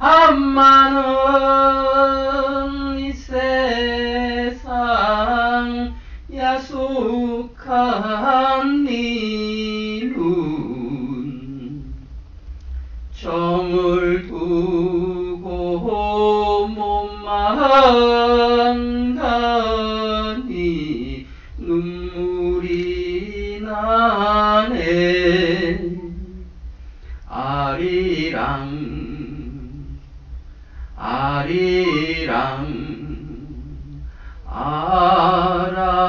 한마는 이 세상 야속한 님은 정을 두고 몸만 가니 눈물이 나네. 아리랑 아리랑 아라리오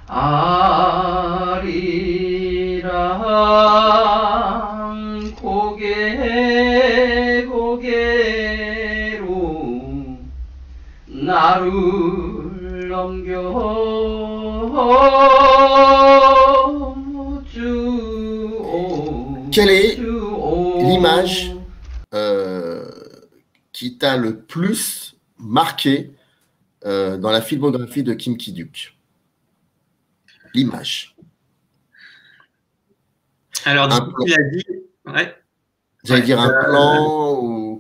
아리랑 고개 고개로 나를 넘겨주오. Quelle est l'image qui t'a le plus marqué dans la filmographie de Kim Ki-duk? L'image. Alors, du coup, il a dit... Ouais. J'allais dire un plan ou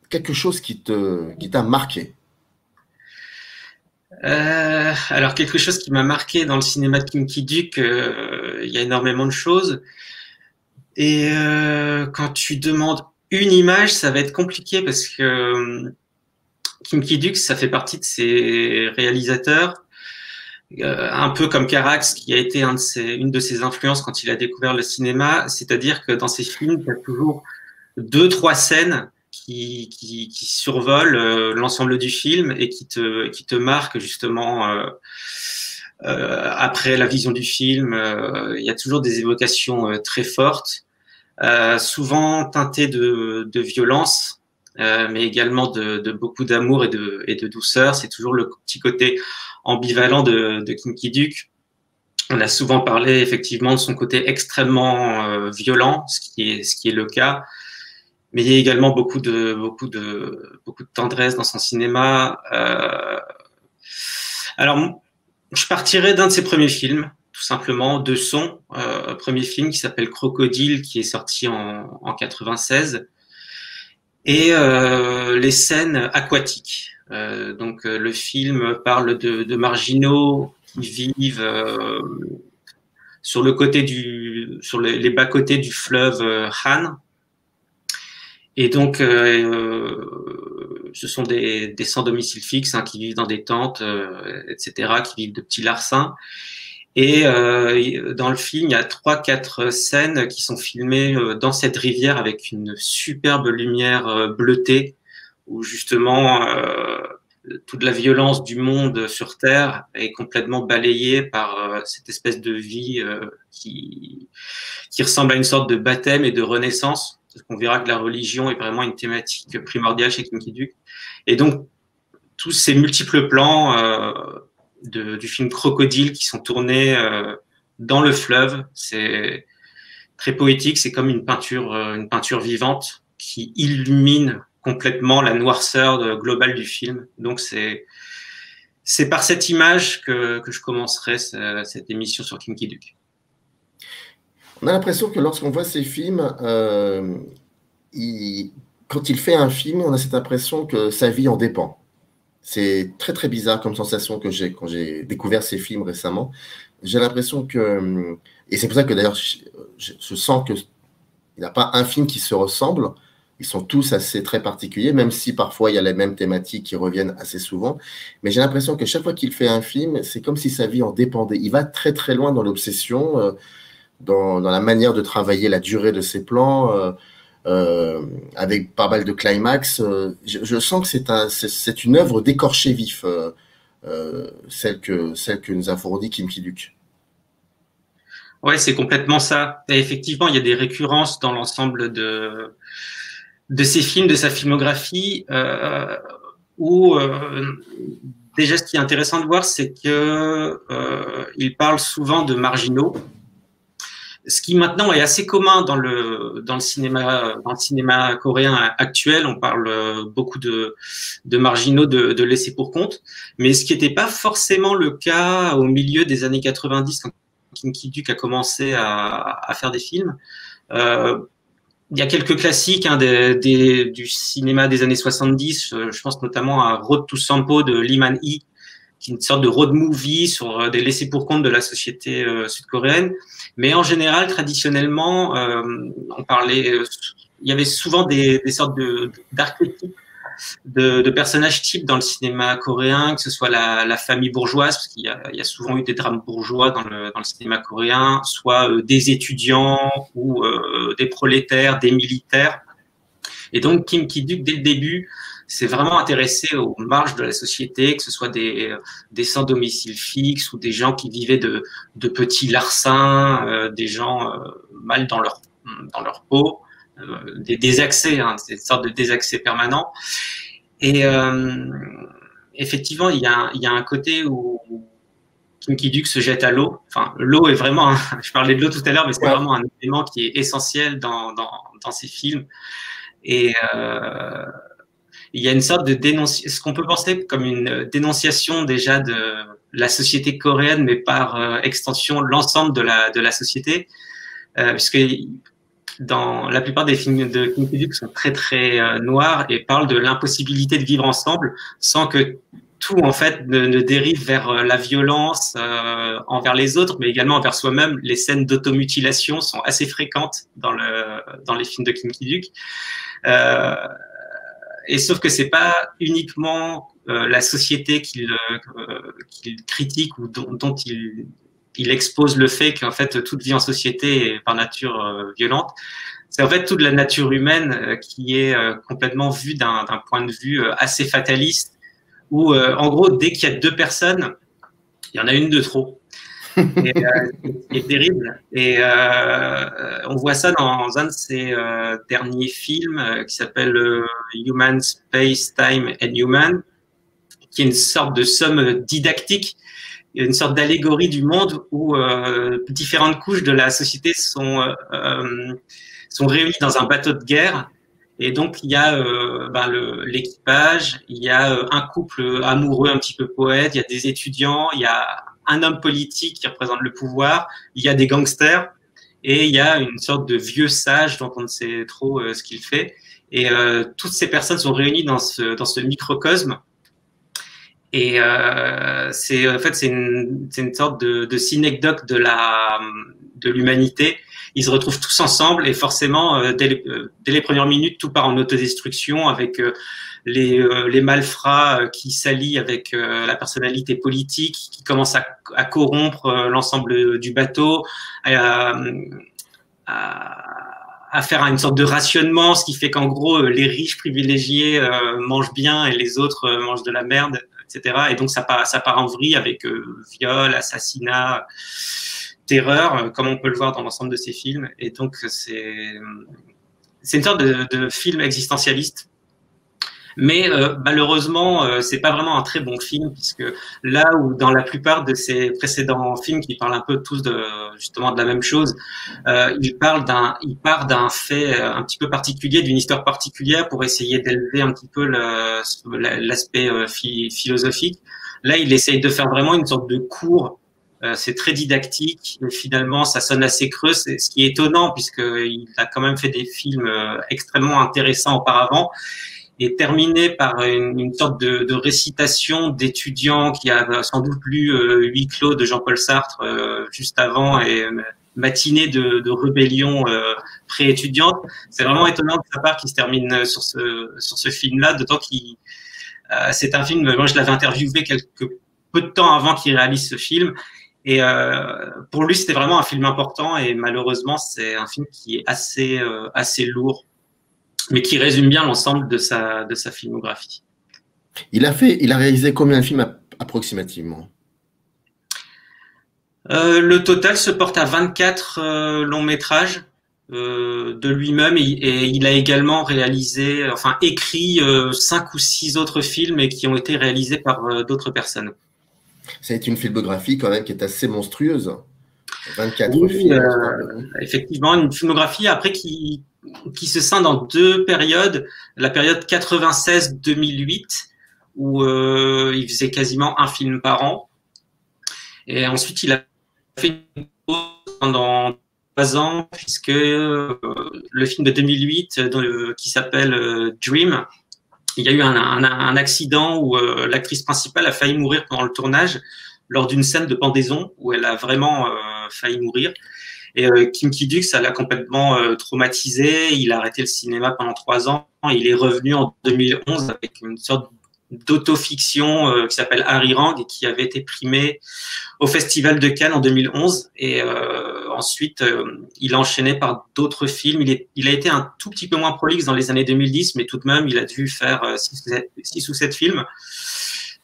quelque chose qui t'a marqué. Alors, quelque chose qui m'a marqué dans le cinéma de Kim Ki-duk, il y a énormément de choses. Et quand tu demandes une image, ça va être compliqué parce que Kim Ki-duk, ça fait partie de ses réalisateurs, un peu comme Carax, qui a été une de ses influences quand il a découvert le cinéma. C'est-à-dire que dans ses films, il y a toujours 2-3 scènes qui survolent l'ensemble du film et qui te marquent justement après la vision du film. Il y a toujours des évocations très fortes, souvent teintées de violence, mais également de beaucoup d'amour et de douceur. C'est toujours le petit côté ambivalent de Kim Ki-duk. On a souvent parlé effectivement de son côté extrêmement violent, ce qui est le cas. Mais il y a également beaucoup de tendresse dans son cinéma. Alors, je partirais d'un de ses premiers films, tout simplement, de son premier film qui s'appelle Crocodile, qui est sorti en 96, et les scènes aquatiques. Donc, le film parle de marginaux qui vivent sur les bas-côtés du fleuve Han. Et donc, ce sont des sans domicile fixe qui vivent dans des tentes, etc., qui vivent de petits larcins. Et dans le film, il y a 3-4 scènes qui sont filmées dans cette rivière avec une superbe lumière bleutée, où justement toute la violence du monde sur Terre est complètement balayée par cette espèce de vie qui ressemble à une sorte de baptême et de renaissance. Parce qu'on verra que la religion est vraiment une thématique primordiale chez Kim Ki-duk. Et donc, tous ces multiples plans du film Crocodile qui sont tournés dans le fleuve, c'est très poétique, c'est comme une peinture vivante qui illumine complètement la noirceur globale du film. Donc, c'est par cette image que je commencerai cette émission sur Kim Ki-duk. On a l'impression que lorsqu'on voit ces films, quand il fait un film, on a cette impression que sa vie en dépend. C'est très très bizarre comme sensation que j'ai quand j'ai découvert ces films récemment. J'ai l'impression que, et c'est pour ça que d'ailleurs je sens qu'il n'y a pas un film qui se ressemble. Ils sont tous assez très particuliers, même si parfois il y a les mêmes thématiques qui reviennent assez souvent. Mais j'ai l'impression que chaque fois qu'il fait un film, c'est comme si sa vie en dépendait. Il va très très loin dans l'obsession. Dans la manière de travailler la durée de ses plans, avec pas mal de climax. Je sens que c'est une œuvre d'écorché vif, celle que nous a fournie Kim Ki-duk. Ouais, c'est complètement ça. Et effectivement, il y a des récurrences dans l'ensemble de ses films, de sa filmographie, où déjà ce qui est intéressant de voir, c'est que il parle souvent de marginaux. Ce qui maintenant est assez commun dans le cinéma coréen actuel. On parle beaucoup de marginaux, de laissés pour compte, mais ce qui n'était pas forcément le cas au milieu des années 90 quand Kim Ki-duk a commencé à faire des films. Il y a quelques classiques du cinéma des années 70. Je pense notamment à Road to Sampo de Lee Man-hee, qui est une sorte de road movie sur des laissés-pour-compte de la société sud-coréenne. Mais en général, traditionnellement, il y avait souvent des sortes d'archétypes de personnages types dans le cinéma coréen, que ce soit la famille bourgeoise, parce qu'il y a souvent eu des drames bourgeois dans le cinéma coréen, soit des étudiants ou des prolétaires, des militaires. Et donc Kim Ki-duk, dès le début, s'est vraiment intéressé aux marges de la société, que ce soit des sans domicile fixe ou des gens qui vivaient de petits larcins, des gens mal dans leur peau, des désaccès, c'est une sorte de désaccès permanent. Et effectivement, il y a un côté où Kim Ki-duk se jette à l'eau. Enfin, l'eau est vraiment, je parlais de l'eau tout à l'heure, mais c'est vraiment un élément qui est essentiel dans ces films. Et il y a une sorte de ce qu'on peut penser comme une dénonciation déjà de la société coréenne, mais par extension l'ensemble de la société, puisque dans la plupart des films de Kim Ki-duk sont très très noirs et parlent de l'impossibilité de vivre ensemble sans que tout en fait ne dérive vers la violence envers les autres, mais également envers soi-même. Les scènes d'automutilation sont assez fréquentes dans les films de Kim Ki-duk. Et sauf que c'est pas uniquement la société qu'il critique ou dont il expose le fait qu'en fait toute vie en société est par nature violente. C'est en fait toute la nature humaine qui est complètement vue d'un point de vue assez fataliste, où en gros dès qu'il y a deux personnes, il y en a une de trop. Et c'est terrible. Et on voit ça dans un de ses derniers films qui s'appelle Human, Space, Time and Human, qui est une sorte de somme didactique, une sorte d'allégorie du monde où différentes couches de la société sont réunies dans un bateau de guerre. Et donc, il y a l'équipage, il y a un couple amoureux un petit peu poète, il y a des étudiants, il y a un homme politique qui représente le pouvoir, il y a des gangsters et il y a une sorte de vieux sage dont on ne sait trop ce qu'il fait. Et toutes ces personnes sont réunies dans ce microcosme. Et c'est une sorte de synecdoque de l'humanité. Ils se retrouvent tous ensemble et forcément, dès les premières minutes, tout part en autodestruction avec les malfrats qui s'allient avec la personnalité politique, qui commence à corrompre l'ensemble du bateau, à faire une sorte de rationnement, ce qui fait qu'en gros, les riches privilégiés mangent bien et les autres mangent de la merde, etc. Et donc, ça part en vrille avec viol, assassinat, terreur, comme on peut le voir dans l'ensemble de ces films. Et donc, c'est une sorte de film existentialiste. Mais malheureusement, c'est pas vraiment un très bon film, puisque là où dans la plupart de ses précédents films qui parlent un peu tous justement de la même chose, il part d'un fait un petit peu particulier, d'une histoire particulière pour essayer d'élever un petit peu l'aspect philosophique. Là, il essaye de faire vraiment une sorte de cours. C'est très didactique, mais finalement, ça sonne assez creux. C'est ce qui est étonnant, puisqu'il a quand même fait des films extrêmement intéressants auparavant. Et terminé par une sorte de récitation d'étudiants qui a sans doute lu Huis clos de Jean-Paul Sartre juste avant et matinée de rébellion pré-étudiante. C'est vraiment étonnant de sa part qu'il se termine sur ce film-là, d'autant qu'il c'est un film, moi je l'avais interviewé peu de temps avant qu'il réalise ce film. Et pour lui, c'était vraiment un film important et malheureusement, c'est un film qui est assez lourd, mais qui résume bien l'ensemble de sa filmographie. Il a réalisé combien de films approximativement? Le total se porte à 24 longs métrages de lui-même et il a également écrit 5 ou 6 autres films et qui ont été réalisés par d'autres personnes. C'est une filmographie quand même qui est assez monstrueuse. 24 oui, films. Effectivement, une filmographie après qui se scinde en 2 périodes. La période 96-2008, où il faisait quasiment un film par an. Et ensuite, il a fait une pendant 3 ans, puisque le film de 2008 qui s'appelle Dream, il y a eu un accident où l'actrice principale a failli mourir pendant le tournage lors d'une scène de pendaison où elle a vraiment failli mourir. Et Kim Ki-duk, ça l'a complètement traumatisé. Il a arrêté le cinéma pendant 3 ans. Il est revenu en 2011 avec une sorte d'autofiction qui s'appelle Arirang et qui avait été primée au Festival de Cannes en 2011. Et ensuite, il a enchaîné par d'autres films. Il a été un tout petit peu moins prolixe dans les années 2010, mais tout de même, il a dû faire 6 ou 7 films,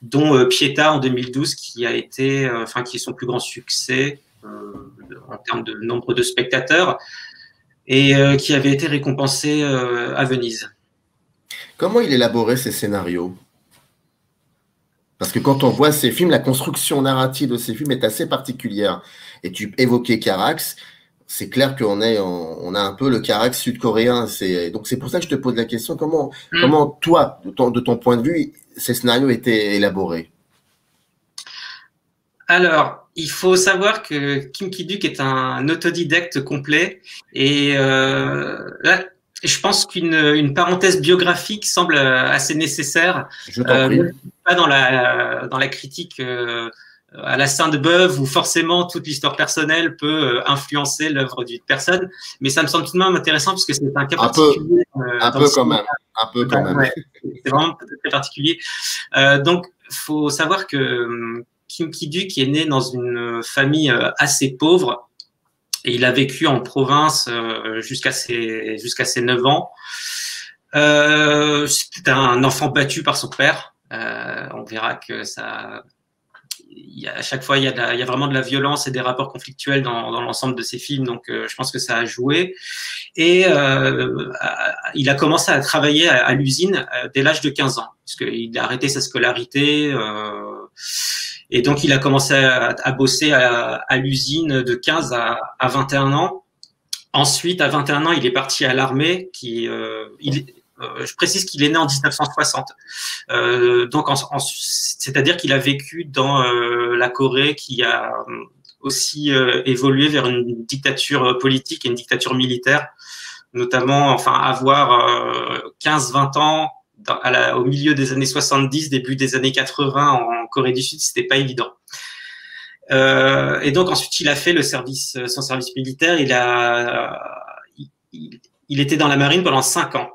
dont Pietà en 2012, qui a été, qui est son plus grand succès en termes de nombre de spectateurs, et qui avait été récompensé à Venise. Comment il élaborait ses scénarios? Parce que quand on voit ces films, la construction narrative de ces films est assez particulière. Et tu évoquais Carax, c'est clair qu'on on a un peu le Carax sud-coréen. Donc c'est pour ça que je te pose la question, comment toi, de ton point de vue, ces scénarios étaient élaborés? Alors, il faut savoir que Kim Ki-duk est un autodidacte complet, et là, je pense qu'une parenthèse biographique semble assez nécessaire. Je t'en prie. Pas dans la critique à la Sainte-Beuve, où forcément toute l'histoire personnelle peut influencer l'œuvre d'une personne, mais ça me semble tout de même intéressant parce que c'est un cas particulier. Un peu quand même. Ouais, c'est vraiment très particulier. Donc, faut savoir que Kim Ki-duk est né dans une famille assez pauvre. Et il a vécu en province jusqu'à ses 9 ans. C'était un enfant battu par son père. On verra que à chaque fois, il y a vraiment de la violence et des rapports conflictuels dans l'ensemble de ses films. Donc, je pense que ça a joué. Et il a commencé à travailler à l'usine dès l'âge de 15 ans, parce qu'il a arrêté sa scolarité. Et donc, il a commencé à bosser à l'usine de 15 à 21 ans. Ensuite, à 21 ans, il est parti à l'armée. Je précise qu'il est né en 1960. Donc, c'est-à-dire qu'il a vécu dans la Corée, qui a aussi évolué vers une dictature politique et une dictature militaire, notamment, avoir 15-20 ans au milieu des années 70, début des années 80 en Corée du Sud, c'était pas évident. Et donc ensuite, il a fait son service militaire. Il était dans la marine pendant 5 ans.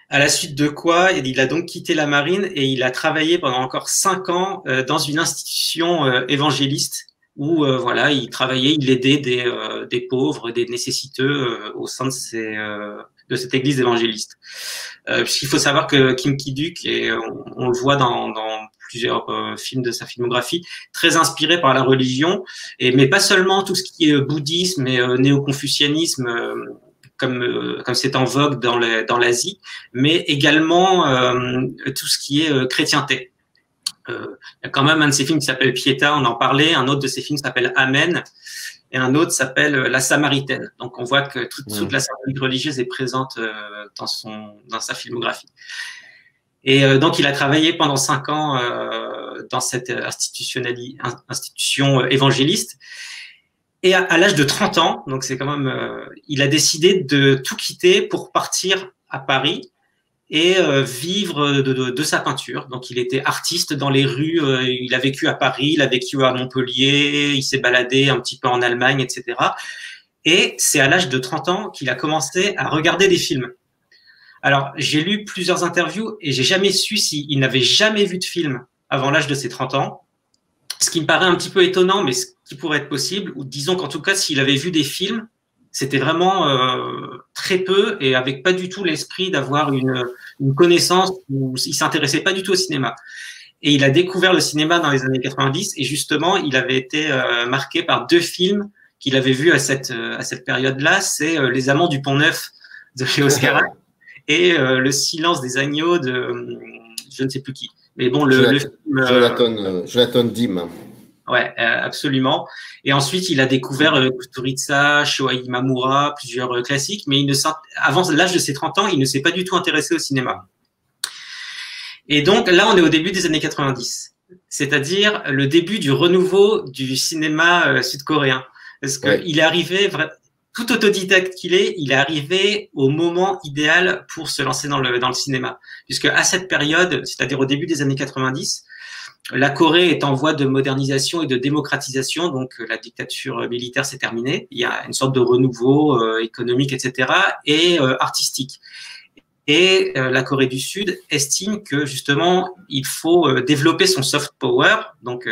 À la suite de quoi, il a donc quitté la marine et il a travaillé pendant encore 5 ans dans une institution évangéliste où il travaillait, il aidait des pauvres, des nécessiteux au sein de cette église évangéliste. Puisqu'il faut savoir que Kim Ki-duk, et on le voit dans plusieurs films de sa filmographie, très inspiré par la religion, mais pas seulement tout ce qui est bouddhisme et néo-confucianisme, comme c'est en vogue dans l'Asie, mais également tout ce qui est chrétienté. Il y a quand même un de ses films qui s'appelle Pietà, on en parlait, un autre de ses films s'appelle Amen, et un autre s'appelle La Samaritaine. Donc on voit que toute la symbolique religieuse est présente dans sa filmographie. Et donc il a travaillé pendant 5 ans dans cette institution évangéliste. Et à l'âge de 30 ans, donc c'est quand même, il a décidé de tout quitter pour partir à Paris et vivre de sa peinture. Donc il était artiste dans les rues, il a vécu à Paris, il a vécu à Montpellier, il s'est baladé un petit peu en Allemagne, etc. Et c'est à l'âge de 30 ans qu'il a commencé à regarder des films. Alors, j'ai lu plusieurs interviews et j'ai jamais su s'il n'avait jamais vu de film avant l'âge de ses 30 ans. Ce qui me paraît un petit peu étonnant, mais ce qui pourrait être possible, ou disons qu'en tout cas, s'il avait vu des films, c'était vraiment très peu et avec pas du tout l'esprit d'avoir une connaissance, où il s'intéressait pas du tout au cinéma. Et il a découvert le cinéma dans les années 90 et justement, il avait été marqué par 2 films qu'il avait vus à cette période-là. C'est Les Amants du Pont-Neuf de Léo Scarax et Le Silence des agneaux de je ne sais plus qui. Mais bon, le film, Jonathan Demme. Ouais, absolument. Et ensuite, il a découvert Kusturica, Shohei Imamura, plusieurs classiques, mais avant l'âge de ses 30 ans, il ne s'est pas du tout intéressé au cinéma. Et donc là, on est au début des années 90. c'est-à-dire le début du renouveau du cinéma sud-coréen. Parce qu'il est arrivé, tout autodidacte qu'il est, il est arrivé au moment idéal pour se lancer dans le cinéma. Puisque à cette période, c'est-à-dire au début des années 90, la Corée est en voie de modernisation et de démocratisation, donc la dictature militaire s'est terminée. Il y a une sorte de renouveau économique, etc., et artistique. Et la Corée du Sud estime que justement, il faut développer son soft power, donc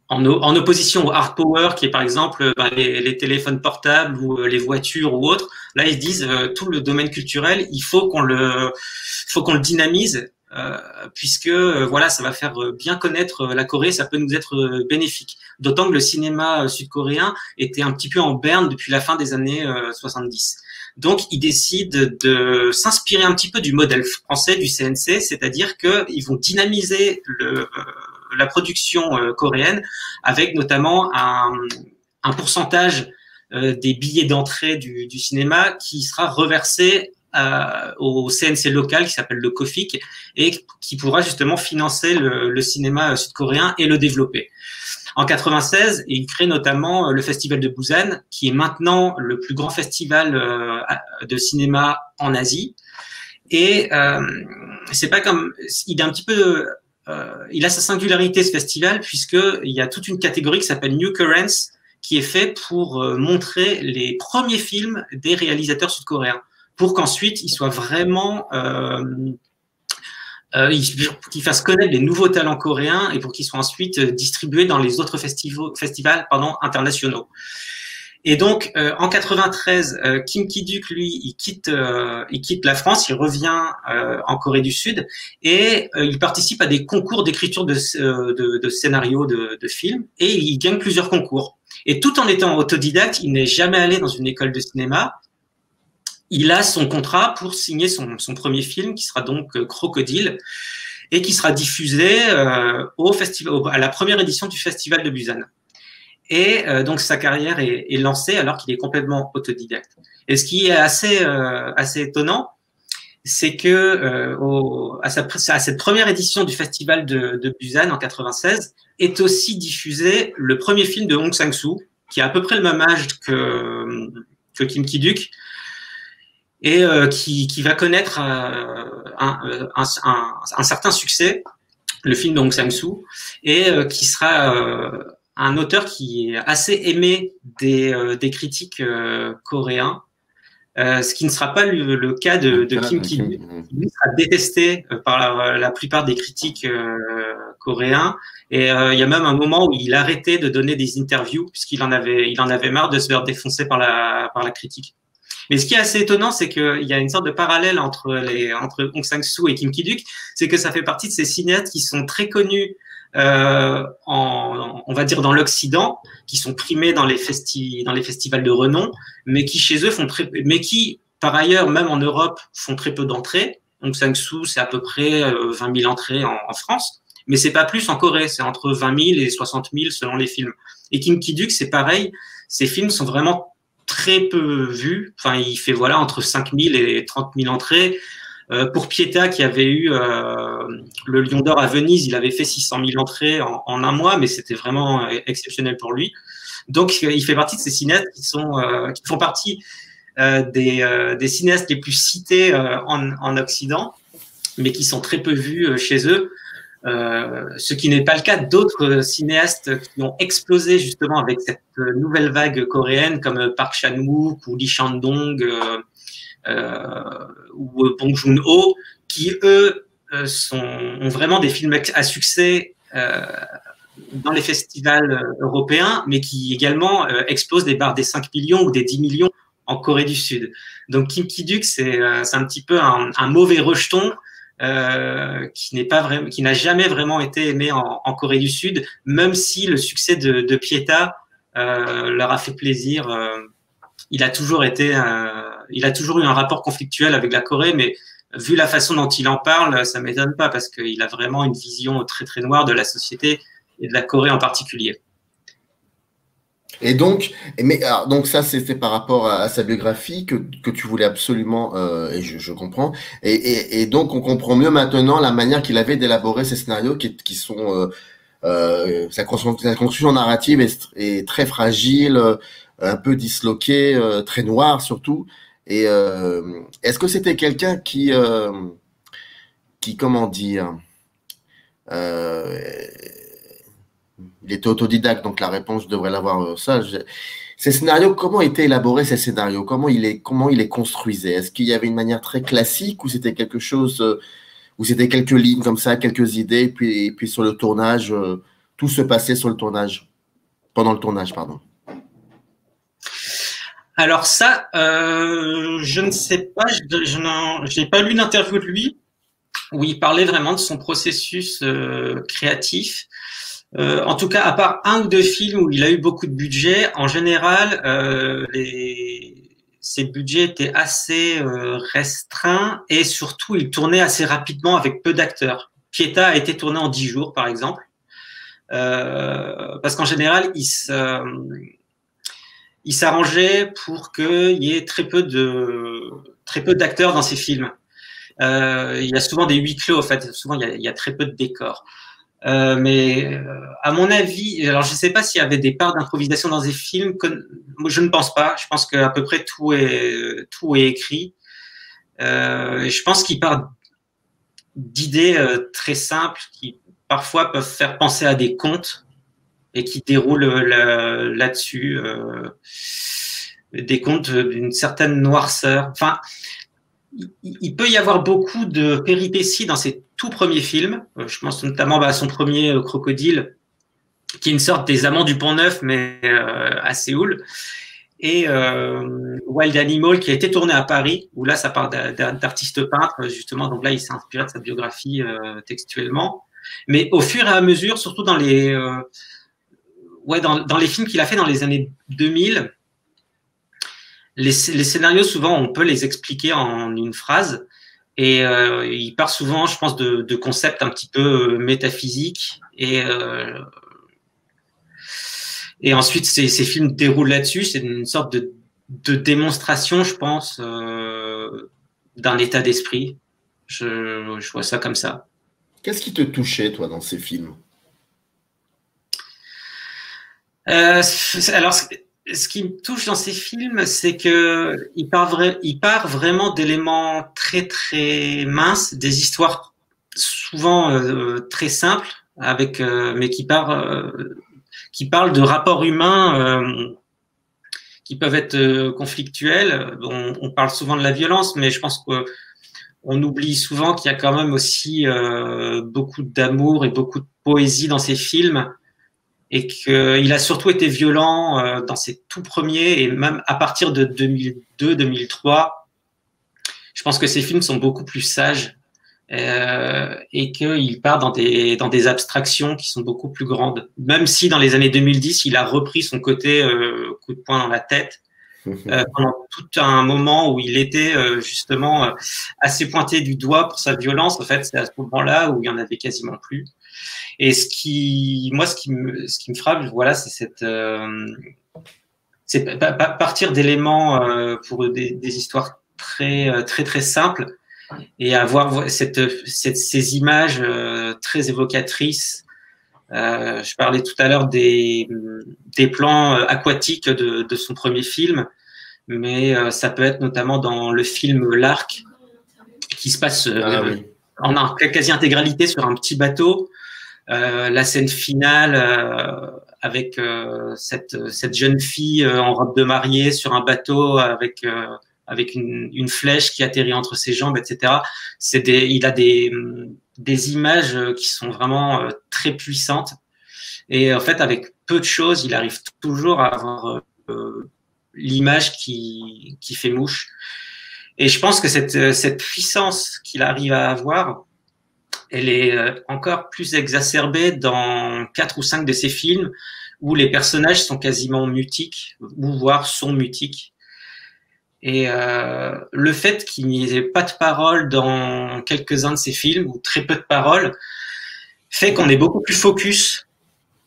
en opposition au hard power, qui est par exemple les téléphones portables ou les voitures ou autres. Là, ils disent tout le domaine culturel, il faut qu'on le dynamise, puisque voilà, ça va faire bien connaître la Corée, ça peut nous être bénéfique. D'autant que le cinéma sud-coréen était un petit peu en berne depuis la fin des années 70. Donc, ils décident de s'inspirer un petit peu du modèle français du CNC, c'est-à-dire qu'ils vont dynamiser la production coréenne avec notamment un pourcentage des billets d'entrée du cinéma qui sera reversé au CNC local qui s'appelle le KOFIK et qui pourra justement financer le cinéma sud-coréen et le développer. En 96, il crée notamment le Festival de Busan, qui est maintenant le plus grand festival de cinéma en Asie. Et c'est pas comme, il est un petit peu, il a sa singularité ce festival puisqu'il y a toute une catégorie qui s'appelle New Currents, qui est fait pour montrer les premiers films des réalisateurs sud-coréens, pour qu'ensuite ils soient vraiment qu'ils fassent connaître les nouveaux talents coréens et pour qu'ils soient ensuite distribués dans les autres festivals internationaux. Et donc, en 93, Kim Ki-duk, lui, il quitte la France, il revient en Corée du Sud et il participe à des concours d'écriture de scénarios de films et il gagne plusieurs concours. Et tout en étant autodidacte, il n'est jamais allé dans une école de cinéma. Il a son contrat pour signer son premier film, qui sera donc Crocodile, et qui sera diffusé à la première édition du Festival de Busan. Et donc sa carrière est lancée alors qu'il est complètement autodidacte. Et ce qui est assez étonnant, c'est que à cette première édition du Festival de Busan en 96 est aussi diffusé le premier film de Hong Sang-soo, qui a à peu près le même âge que Kim Ki-duk, et qui va connaître un certain succès, le film de Hong Sang-soo, et qui sera un auteur qui est assez aimé des critiques coréens, ce qui ne sera pas le cas de Kim Ki-duk, qui lui sera détesté par la plupart des critiques coréens. Et il y a même un moment où il arrêtait de donner des interviews puisqu'il en avait marre de se faire défoncer par la critique. Mais ce qui est assez étonnant, c'est qu'il y a une sorte de parallèle entre Hong Sang-soo et Kim Ki-duk, c'est que ça fait partie de ces cinéastes qui sont très connus on va dire dans l'Occident, qui sont primés dans les festivals de renom, mais qui chez eux mais qui par ailleurs même en Europe font très peu d'entrées. Hong Sang-soo, c'est à peu près 20 000 entrées en France, mais c'est pas plus en Corée, c'est entre 20 000 et 60 000 selon les films. Et Kim Ki-duk, c'est pareil, ses films sont vraiment très peu vus. Enfin, il fait entre 5 000 et 30 000 entrées. Pour Pieta, qui avait eu le Lion d'Or à Venise, il avait fait 600 000 entrées en un mois, mais c'était vraiment exceptionnel pour lui. Donc, il fait partie de ces cinéastes qui font partie des cinéastes les plus cités en Occident, mais qui sont très peu vus chez eux. Ce qui n'est pas le cas d'autres cinéastes qui ont explosé justement avec cette nouvelle vague coréenne comme Park Chan-wook ou Lee Chang-dong ou Bong Joon-ho, qui eux ont vraiment des films à succès dans les festivals européens, mais qui également explosent des barres des 5 millions ou des 10 millions en Corée du Sud. Donc Kim Ki-duk, c'est un petit peu un mauvais rejeton qui n'a jamais vraiment été aimé en Corée du Sud, même si le succès de Pieta leur a fait plaisir. Il a toujours eu un rapport conflictuel avec la Corée, mais vu la façon dont il en parle, ça m'étonne pas parce qu'il a vraiment une vision très très noire de la société et de la Corée en particulier. Et donc, mais alors, donc ça, c'était par rapport à sa biographie que tu voulais absolument, et je comprends. Et donc, on comprend mieux maintenant la manière qu'il avait d'élaborer ces scénarios qui sont sa construction narrative est très fragile, un peu disloquée, très noire surtout. Et est-ce que c'était quelqu'un qui comment dire, euh, il était autodidacte, donc la réponse, je devrais l'avoir ça. Ces scénarios, comment étaient élaborés ces scénarios? Comment il les construisait? Est-ce qu'il y avait une manière très classique ou c'était quelque chose, où c'était quelques lignes comme ça, quelques idées, et puis sur le tournage, tout se passait sur le tournage, pendant le tournage, pardon. Alors ça, je ne sais pas, je n'ai pas lu d'interview de lui où il parlait vraiment de son processus créatif. En tout cas, à part un ou deux films où il a eu beaucoup de budget, en général, ses budgets étaient assez restreints et surtout, il tournait assez rapidement avec peu d'acteurs. Pieta a été tourné en 10 jours, par exemple, parce qu'en général, il s'arrangeait pour qu'il y ait très peu d'acteurs dans ses films. Il y a souvent des huis clos, en fait. Souvent, il y a très peu de décors. Mais à mon avis, alors je ne sais pas s'il y avait des parts d'improvisation dans ces films. Je ne pense pas. Je pense qu'à peu près tout est écrit. Je pense qu'il part d'idées très simples qui parfois peuvent faire penser à des contes et qui déroulent là-dessus. Des contes d'une certaine noirceur. Enfin, il peut y avoir beaucoup de péripéties dans ses tout premiers films. Je pense notamment à son premier Crocodile, qui est une sorte des Amants du Pont-Neuf, mais à Séoul. Et Wild Animal, qui a été tourné à Paris, où là, ça parle d'artiste peintre, justement. Donc là, il s'est inspiré de sa biographie textuellement. Mais au fur et à mesure, surtout dans les films qu'il a fait dans les années 2000, les scénarios, souvent, on peut les expliquer en une phrase. Et il part souvent, je pense, de concepts un petit peu métaphysiques. Et ensuite, ces films déroulent là-dessus. C'est une sorte de démonstration, je pense, d'un état d'esprit. Je vois ça comme ça. Qu'est-ce qui te touchait, toi, dans ces films? Alors, ce qui me touche dans ces films, c'est que il part vraiment d'éléments très très minces, des histoires souvent très simples, mais qui parlent de rapports humains qui peuvent être conflictuels. On parle souvent de la violence, mais je pense qu'on oublie souvent qu'il y a quand même aussi beaucoup d'amour et beaucoup de poésie dans ces films. Et qu'il a surtout été violent dans ses tout premiers, et même à partir de 2002-2003, je pense que ses films sont beaucoup plus sages et qu'il part dans des abstractions qui sont beaucoup plus grandes. Même si dans les années 2010, il a repris son côté coup de poing dans la tête pendant tout un moment où il était justement assez pointé du doigt pour sa violence. En fait, c'est à ce moment-là où il y en avait quasiment plus. Et ce qui me frappe, voilà, c'est c'est partir d'éléments pour des histoires très très très simples et avoir ces images très évocatrices. Je parlais tout à l'heure des plans aquatiques de son premier film, mais ça peut être notamment dans le film L'Arc, qui se passe en quasi-intégralité sur un petit bateau. La scène finale avec cette jeune fille en robe de mariée sur un bateau avec une flèche qui atterrit entre ses jambes, etc. Il a des images qui sont vraiment très puissantes. Et en fait, avec peu de choses, il arrive toujours à avoir l'image qui fait mouche. Et je pense que cette puissance qu'il arrive à avoir, elle est encore plus exacerbée dans 4 ou 5 de ses films où les personnages sont quasiment mutiques, ou voire sont mutiques. Et le fait qu'il n'y ait pas de parole dans quelques-uns de ses films, ou très peu de paroles, fait qu'on est beaucoup plus focus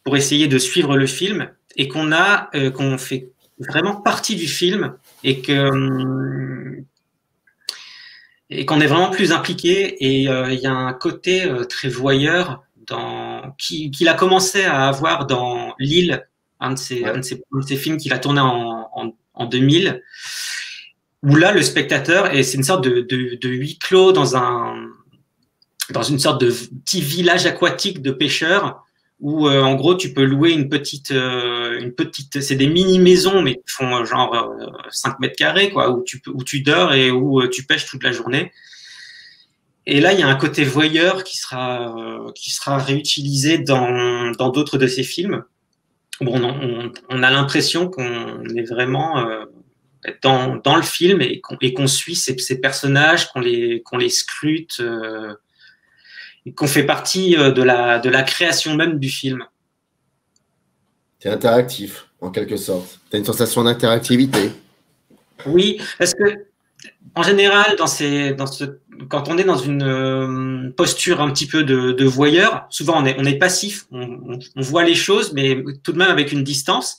pour essayer de suivre le film. et qu'on fait vraiment partie du film et qu'on est vraiment plus impliqué. Et il y a un côté très voyeur qu'il a commencé à avoir dans Lille, un de ses films qu'il a tourné en 2000, où là, le spectateur, et c'est une sorte de huis clos dans une sorte de petit village aquatique de pêcheurs, où en gros tu peux louer une petite, c'est des mini maisons mais qui font genre 5 mètres carrés quoi, où tu dors et où tu pêches toute la journée. Et là il y a un côté voyeur qui sera réutilisé dans d'autres de ces films. Bon, on a l'impression qu'on est vraiment dans le film et qu'on suit ces personnages, qu'on les scrute. Qu'on fait partie de la création même du film. C'est interactif, en quelque sorte. Tu as une sensation d'interactivité. Oui, parce que en général, quand on est dans une posture un petit peu de voyeur, souvent on est passif, on voit les choses, mais tout de même avec une distance.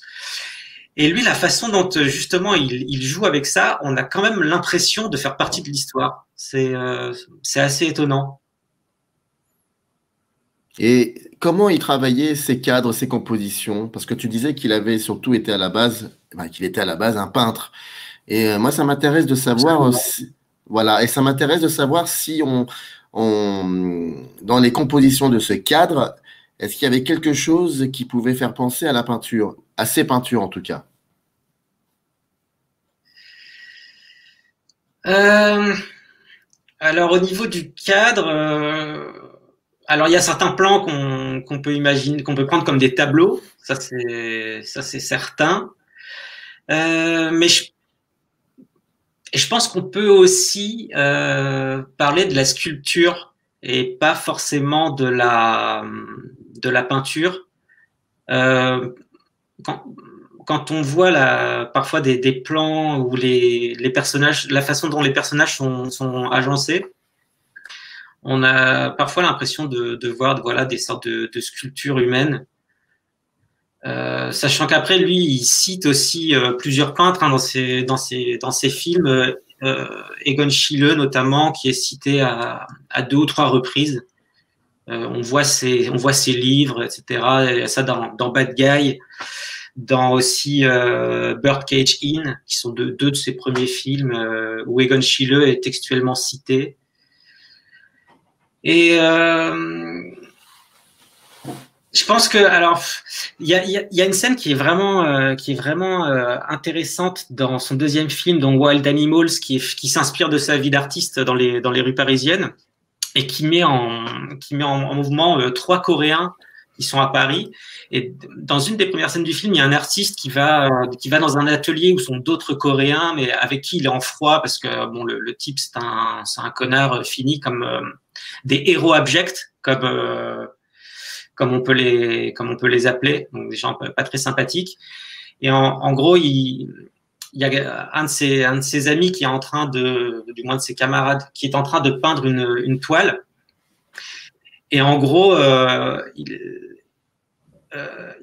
Et lui, la façon dont justement il joue avec ça, on a quand même l'impression de faire partie de l'histoire. C'est assez étonnant. Et comment il travaillait ses cadres, ses compositions? Parce que tu disais qu'il avait surtout été à la base, qu'il était à la base un peintre. Et moi, ça m'intéresse de savoir, voilà, et ça m'intéresse de savoir si dans les compositions de ce cadre, est-ce qu'il y avait quelque chose qui pouvait faire penser à la peinture, à ses peintures en tout cas? Alors au niveau du cadre. Alors il y a certains plans qu'on peut imaginer, qu'on peut prendre comme des tableaux, ça c'est certain. Mais je pense qu'on peut aussi parler de la sculpture et pas forcément de la peinture. Quand on voit parfois des plans où les personnages, la façon dont les personnages sont agencés, on a parfois l'impression de voir des sortes de sculptures humaines. Sachant qu'après, lui, il cite aussi plusieurs peintres dans ses films. Egon Schiele, notamment, qui est cité à 2 ou 3 reprises. On voit ses livres, etc. Et ça dans Bad Guy, dans aussi Birdcage Inn, qui sont deux de ses premiers films, où Egon Schiele est textuellement cité. Et je pense que, alors, il y a une scène qui est vraiment intéressante dans son deuxième film, dans Wild Animals, qui s'inspire de sa vie d'artiste dans les rues parisiennes et qui met en mouvement 3 Coréens qui sont à Paris. Et dans une des premières scènes du film, il y a un artiste qui va dans un atelier où sont d'autres Coréens, mais avec qui il est en froid parce que bon, le type c'est un connard fini, comme des héros abjects, comme on peut les appeler, donc des gens pas très sympathiques. Et en gros, il y a un de ses amis qui est en train du moins de ses camarades, qui est en train de peindre une toile. Et en gros,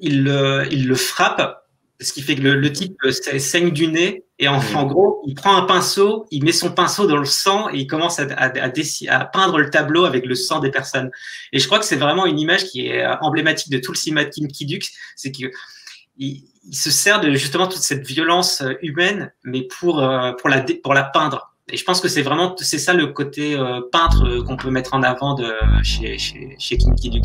il le frappe, ce qui fait que le type saigne du nez. Et en gros, il prend un pinceau, il met son pinceau dans le sang et il commence à peindre le tableau avec le sang des personnes. Et je crois que c'est vraiment une image qui est emblématique de tout le cinéma de Kim Ki-duk, c'est qu'il se sert de justement toute cette violence humaine, mais pour la peindre. Et je pense que c'est ça le côté peintre qu'on peut mettre en avant chez Kim Ki-duk.